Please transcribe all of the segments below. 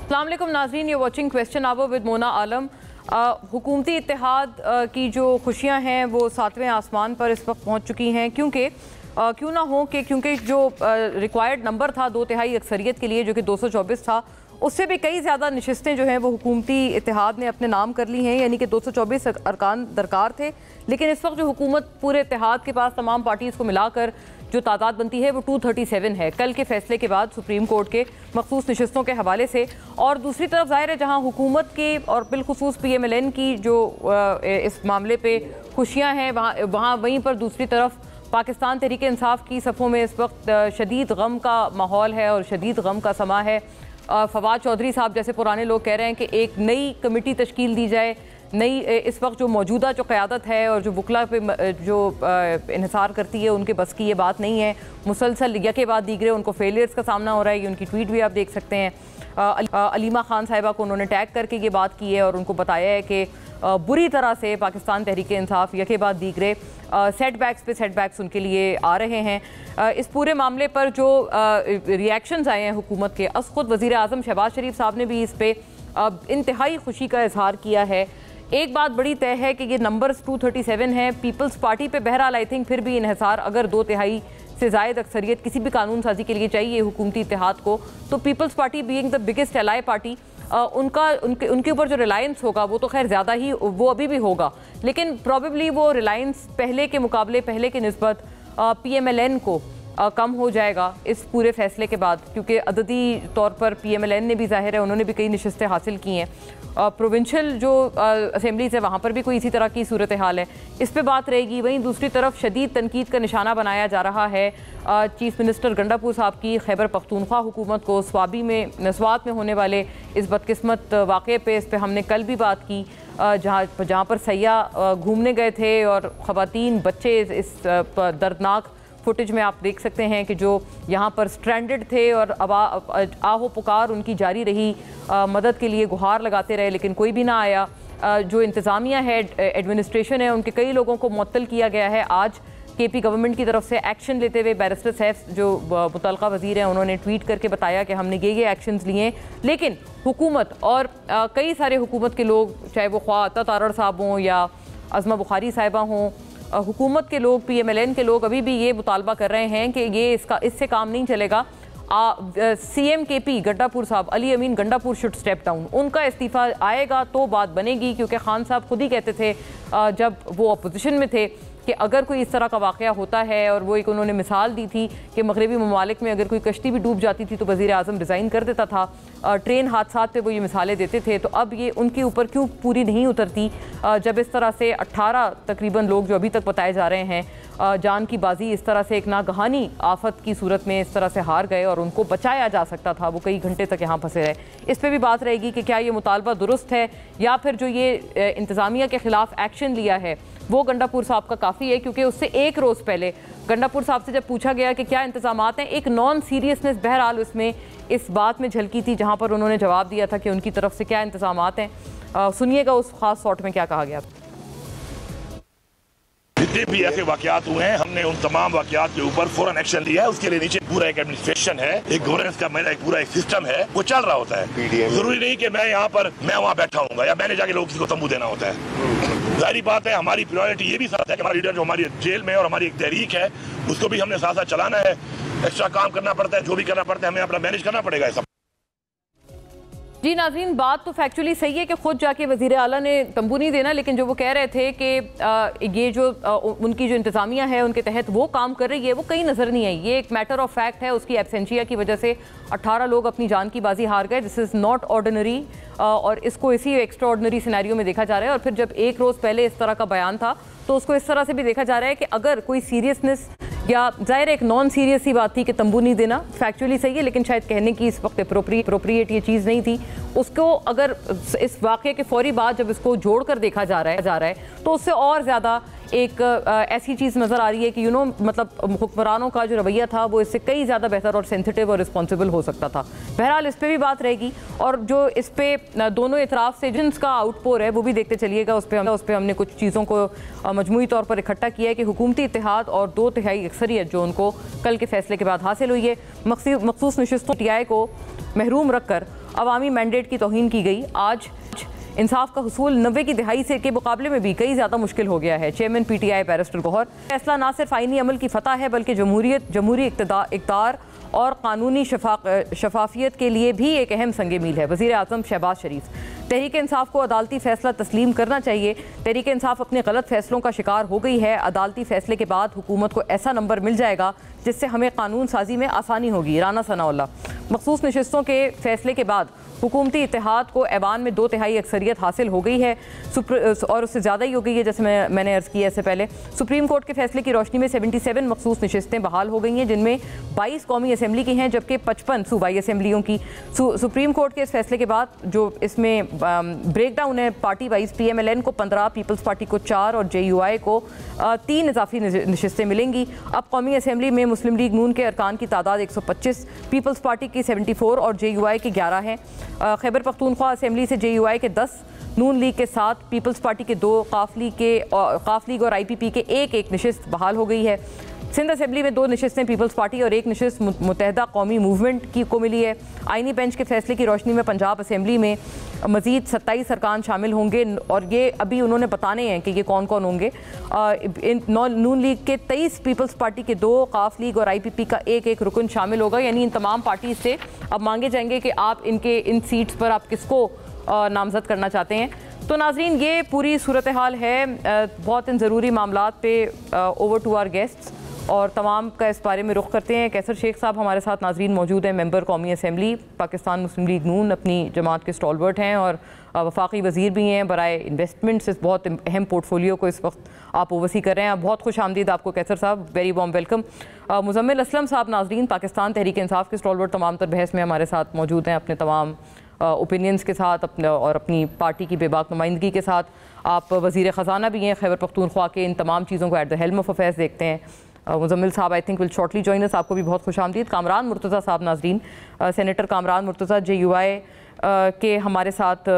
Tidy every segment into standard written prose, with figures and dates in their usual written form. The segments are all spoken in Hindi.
अस्सलाम वालेकुम नाज़रीन, you're watching question hour with Mona Alam. हुकूमती इत्तेहाद की जो खुशियाँ हैं वो 7वें आसमान पर इस वक्त पहुँच चुकी हैं, क्योंकि क्यों ना हो कि क्योंकि जो रिक्वायर्ड नंबर था 2/3 अक्सरियत के लिए जो कि 224 था, उससे भी कई ज़्यादा नशिस्तें जो हैं वो हुकूमती इत्तेहाद ने अपने नाम कर ली हैं, यानी कि 224 अरकान दरकार थे। लेकिन इस वक्त जो हुकूमत पूरे इत्तेहाद के पास तमाम पार्टीज़ को मिलाकर जो तादाद बनती है वो 237 है, कल के फैसले के बाद सुप्रीम कोर्ट के मखसूस नशिस्तों के हवाले से। और दूसरी तरफ ज़ाहिर है जहाँ हुकूमत की और बिलखुसूस PMLN की जो इस मामले पे खुशियाँ हैं, वहाँ वहीं पर दूसरी तरफ पाकिस्तान तहरीक इंसाफ की सफ़ों में इस वक्त शदीद गम का माहौल है और शदीद गम का समा है। फवाद चौधरी साहब जैसे पुराने लोग कह रहे हैं कि एक नई कमेटी तश्कील दी जाए, नई इस वक्त जो मौजूदा जो क़यादत है और जो वकला पे जो इन्हिसार करती है उनके बस की ये बात नहीं है। मुसलसल यके बाद दीगरे उनको फेलियर्स का सामना हो रहा है, ये उनकी ट्वीट भी आप देख सकते हैं। अलीमा खान साहिबा को उन्होंने टैग करके ये बात की है और उनको बताया है कि बुरी तरह से पाकिस्तान तहरीक इंसाफ यके बाद दीगरे सेटबैक्स पे सेटबैक्स उनके लिए आ रहे हैं। इस पूरे मामले पर जो रिएक्शंस आए हैं हुकूमत के, खुद वज़ीर आज़म शहबाज शरीफ साहब ने भी इस पर इंतहाई खुशी का इजहार किया है। एक बात बड़ी तय है कि ये नंबर्स 237 हैं। पीपल्स पार्टी पे बहरहाल आई थिंक फिर भी इन्हिसार अगर 2/3 से ज़ायद अक्सरियत किसी भी कानून साजी के लिए चाहिए हुकूमती इत्तेहाद को, तो Peoples Party being the biggest ally party उनके ऊपर जो रिलायंस होगा वो तो खैर ज़्यादा ही वो अभी भी होगा, लेकिन प्रॉबेबली वो रिलायंस पहले के मुकाबले पहले की निस्बत PMLN को कम हो जाएगा इस पूरे फैसले के बाद, क्योंकि अददी तौर पर PMLN ने भी ज़ाहिर है उन्होंने भी कई नशिस्तें हासिल की हैं। प्रोविंशियल जो असेंबलीज है वहाँ पर भी कोई इसी तरह की सूरत हाल है, इस पर बात रहेगी। वहीं दूसरी तरफ शदीद तनकीद का निशाना बनाया जा रहा है चीफ मिनिस्टर गंडापुर साहब की खैबर पख्तूनख्वा हुकूमत को स्वात में होने वाले इस बदकिस्मत वाक़े पे। इस पर हमने कल भी बात की, जहाँ पर सयाह घूमने गए थे और ख़वातीन बच्चे इस दर्दनाक फुटेज में आप देख सकते हैं कि जो यहाँ पर स्ट्रैंडेड थे और आहो पुकार उनकी जारी रही, मदद के लिए गुहार लगाते रहे, लेकिन कोई भी ना आया। जो इंतज़ामिया है, एडमिनिस्ट्रेशन है, उनके कई लोगों को मुअत्तल किया गया है। आज KP गवर्नमेंट की तरफ से एक्शन लेते हुए बैरिस्टर सैफ जो मुतल्लिका वज़ीर हैं उन्होंने ट्वीट करके बताया कि हमने ये एक्शंस लिए, लेकिन हुकूमत और कई सारे हुकूमत के लोग, चाहे वो ख्वाह अता तारड़ साहब हों या अज़मा बुखारी साहिबा हों, हुकूमत के लोग, PMLN के लोग अभी भी ये मुतालबा कर रहे हैं कि ये इससे काम नहीं चलेगा। CM KP गंडापुर साहब, अली अमीन गंडापुर शुड स्टेप डाउन, उनका इस्तीफ़ा आएगा तो बात बनेगी, क्योंकि खान साहब खुद ही कहते थे जब वो अपोजिशन में थे कि अगर कोई इस तरह का वाक़या होता है, और वो एक उन्होंने मिसाल दी थी कि मगरबी ममालिक में अगर कोई कश्ती भी डूब जाती थी तो वज़ीर आज़म रिज़ाइन कर देता था। ट्रेन हादसात पे वो ये मिसालें देते थे, तो अब ये उनके ऊपर क्यों पूरी नहीं उतरती जब इस तरह से 18 तकरीबन लोग जो अभी तक बताए जा रहे हैं जान की बाजी इस तरह से एक नागहानी आफत की सूरत में इस तरह से हार गए और उनको बचाया जा सकता था, वो कई घंटे तक यहाँ फंसे रहे। इस पर भी बात रहेगी कि क्या ये मुतालबा दुरुस्त है या फिर जो ये इंतज़ामिया के ख़िलाफ़ एक्शन लिया है वो गंडापुर साहब का काफ़ी है, क्योंकि उससे एक रोज़ पहले गंडापुर साहब से जब पूछा गया कि क्या इंतज़ामात हैं, एक नॉन सीरियसनेस बहरहाल उसमें इस बात में झलकी थी, जहाँ पर उन्होंने जवाब दिया था कि उनकी तरफ से क्या इंतज़ामात हैं। सुनिएगा उस खास शॉट में क्या कहा गया। जितने भी ऐसे वाकयात हुए हैं हमने उन तमाम वाकयात के ऊपर फौरन एक्शन लिया है। उसके लिए नीचे पूरा एक एडमिनिस्ट्रेशन है, एक गवर्नेंस का मेरा एक पूरा एक सिस्टम है, वो चल रहा होता है। जरूरी नहीं कि मैं यहाँ पर मैं वहाँ बैठा हूँ या मैंने जाके लोगों को तंबू देना होता है। जाहिर बात है हमारी प्रायोरिटी ये भी साथ है कि हमारा लीडर जो हमारी जेल में और हमारी एक तहरीक है उसको भी हमने साथ साथ चलाना है। एक्स्ट्रा काम करना पड़ता है, जो भी करना पड़ता है हमें अपना मैनेज करना पड़ेगा सब। जी नाज़रीन, बात तो फैक्चुअली सही है कि खुद जाके वज़ीर आला ने तंबू नहीं देना, लेकिन जो वो कह रहे थे कि ये जो उनकी जो इंतज़ामिया है उनके तहत वो काम कर रही है वो कहीं नज़र नहीं आई। ये एक मैटर ऑफ फैक्ट है, उसकी एब्सेंशिया की वजह से 18 लोग अपनी जान की बाजी हार गए। दिस इज़ नॉट ऑर्डिनरी और इसको इसी एक्स्ट्रा ऑर्डिनरी सिनेरियो में देखा जा रहा है। और फिर जब एक रोज़ पहले इस तरह का बयान था तो उसको इस तरह से भी देखा जा रहा है कि अगर कोई सीरियसनेस या ज़ाहिर एक नॉन सीरियस ही बात थी कि तंबू नहीं देना, फैक्चुअली सही है, लेकिन शायद कहने की इस वक्त अप्रोप्रिएट ये चीज़ नहीं थी। उसको अगर इस वाक़े के फौरी बाद जब इसको जोड़ कर देखा जा रहा है तो उससे और ज़्यादा एक ऐसी चीज़ नज़र आ रही है कि मतलब हुक्मरानों का जो रवैया था वो इससे कई ज़्यादा बेहतर और सेंसिटिव और रिस्पॉन्सिबल हो सकता था। बहरहाल इस पर भी बात रहेगी और जो इस पर दोनों इतराफ़ से जिनका आउटपोर है वो भी देखते चलिएगा। उस पर हमने कुछ चीज़ों को मजमूई तौर पर इकट्ठा किया है कि हुकूमती इत्तेहाद और 2/3 अक्सरियत जो उनको कल के फैसले के बाद हासिल हुई है, मखसूस नशिस्तों TI को महरूम रख कर अवामी मैंडेट की तौहीन की गई। आज इंसाफ का हुसूल 90 की दहाई से के मुकाबले में भी कई ज़्यादा मुश्किल हो गया है। चेयरमैन PTI बैरिस्टर गौहर, फैसला ना सिर्फ आईनी अमल की फतह है बल्कि जमहूरी इक़्तिदार और कानूनी शफाफियत के लिए भी एक अहम संग मील है। वज़ीर आज़म शहबाज शरीफ, तहरीक इंसाफ को अदालती फैसला तस्लीम करना चाहिए। तहरीक इंसाफ अपने गलत फैसलों का शिकार हो गई है। अदालती फैसले के बाद हुकूमत को ऐसा नंबर मिल जाएगा जिससे हमें कानून साजी में आसानी होगी। राना सनाउल्लाह, मखसूस नशिस्तों के फैसले के बाद हुकूमती इत्तेहाद को ऐवान में 2/3 अक्सरियत हासिल हो गई है और उससे ज़्यादा ही हो गई है। जैसे मैंने अर्ज़ किया इससे पहले, सुप्रीम कोर्ट के फैसले की रोशनी में 77 मखसूस नशिस्तें बहाल हो गई हैं, जिनमें 22 कौमी असम्बली की हैं जबकि 55 सूबाई असम्बलियों की। सुप्रीम कोर्ट के इस फैसले के बाद जो इसमें ब्रेक डाउन है पार्टी वाइज, PMLN को 15, पीपल्स पार्टी को 4 और JUI को 3 इजाफी नशिस्तें मिलेंगी। अब कौमी असम्बली में मुस्लिम लीग नून के अरकान की तादाद 125, पीपल्स पार्टी की 74 और JUI की 11 हैं। खैबर पख्तूनख्वा असम्बली से JUI के 10, नून लीग के 7, पीपल्स पार्टी के 2, काफ लीग और IPP के एक नशिस्त बहाल हो गई है। सिंध असम्बली में 2 नशिस्तें पीपल्स पार्टी और 1 नशिस्त मुत्तहदा कौमी मूवमेंट को मिली है। आईनी बेंच के फैसले की रोशनी में पंजाब असम्बली में मज़ीद 27 अरकान शामिल होंगे और ये अभी उन्होंने बताने हैं कि ये कौन कौन होंगे। नून लीग के 23, पीपल्स पार्टी के 2, काफ लीग और IPP का एक रुकन शामिल होगा। यानी इन तमाम पार्टी से अब मांगे जाएंगे कि आप इन सीट्स पर आप किसको नामजद करना चाहते हैं। तो नाजरीन, ये पूरी सूरत हाल है। बहुत इन ज़रूरी मामलात पे ओवर टू आवर गेस्ट्स और तमाम का इस बारे में रुख करते हैं। कैसर शेख साहब हमारे साथ नाजरीन मौजूद हैं, मेंबर कौमी असम्बली पाकिस्तान मुस्लिम लीग नून, अपनी जमात के स्टॉलवर्ट हैं और वफाकी वज़ीर भी हैं बराए इन्वेस्टमेंट्स। इस बहुत अहम पोर्टफोलियो को इस वक्त आप ओवरसी कर रहे हैं। बहुत खुश आमदीद आपको कैसर साहब, very warm welcome. Muzammil Aslam साहब नाजरीन पाकिस्तान तहरीक इंसाफ के स्टॉलवर्ट, तमाम तर बहस में हमारे साथ मौजूद हैं अपने तमाम ओपिनियंस के साथ और अपनी पार्टी की बेबाक नुमाइंदगी के साथ। आप वज़ीर ख़जाना भी हैं खैबर पख्तूनख्वा के, इन तमाम चीज़ों को at the helm of affairs देखते हैं। मुजम्मिल साहब I think will shortly join us, आपको भी बहुत खुश आमदीद। कामरान मुर्तज़ा साहब नाजरीन, सेनेटर कामरान मुर्तज़ा JUI के हमारे साथ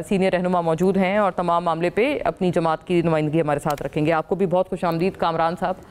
सीनियर रहनुमा मौजूद हैं और तमाम मामले पे अपनी जमात की नुमाइंदगी हमारे साथ रखेंगे। आपको भी बहुत खुश आमदीद कामरान साहब।